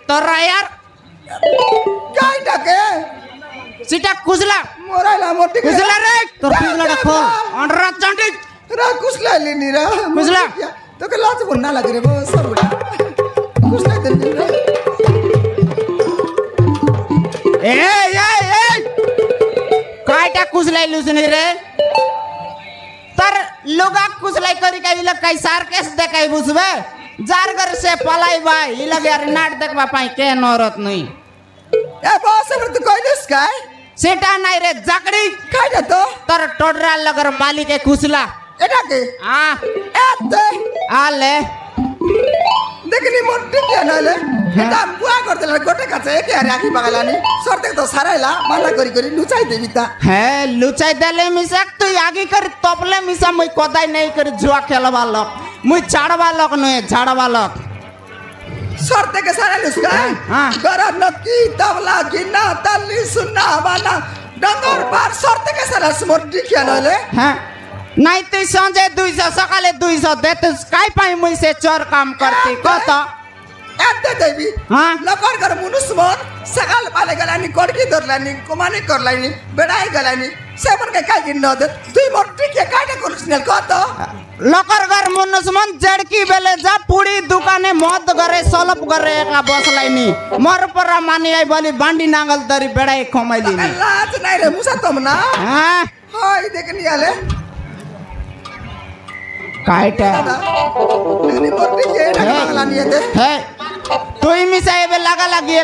তোরা यार काय टाके सीटा कुसला मोरायला मोठी कुसला रे তোর কুসলাটা খোল অনরা চান্টি रा कुसला लेनी रा कुसला तो के लाज बोलना लग रे वो सब कुसला देनी रा ए कायटा कुसलाई लुसनी रे तर लोगा कुसलाई करी का इला काई सार्केस देखाई बुझबे जार घर से पलाई भाई इला यार नाट देखबा पाई के नरत नहीं ए बॉस अब तू कइलस काय सेटा नाही रे जाकडी काय जातो तर टोडरा लगर मालिक के कुसला एटा के आ एते आले देखनी मोठी के नाले एटा बुआ करदेला गोटे काचे के अरे आखी बगालानी सरते तो सारायला माना करी करी लुचाई देबी ता हे लुचाई देले मिसाक तू आगी कर तपले मिसा मुई कोदाई नहीं कर जुआ खेलबा लक मुई झाड़वा लक नय झाड़वा लक सरते के सारा लुसका हां गरा नक्की तबला गिन्ना तल्ली सुन्ना बाना डंगर पार सरते के सारा मोठी के नाले हां नहीं तो संजय 200 सकाले 200 दे तो काय पाई मुई से चोर काम करती कत एते देबी हां लकर घर मुनुस मन सकाल पाले गलानी कोडकी दरलानी कुमानी करलानी बेडाई गलानी सेवन के काय गिन्न दे तुई मोठी के काटे करसनेल कत लकर घर मुनुस मन जड़की बेले जा पूरी दुकाने मद करे सलप करे एकला बसलाइनी मर पर मानी आई बोली बांडी नांगल दरी बेडाई खमैली नी लाज नाही रे मुसा तमना हां हाय देखनी आले कायटा देखनी मोठी के ढगलानी येते हे तू ही मिसाए बे लगा लगी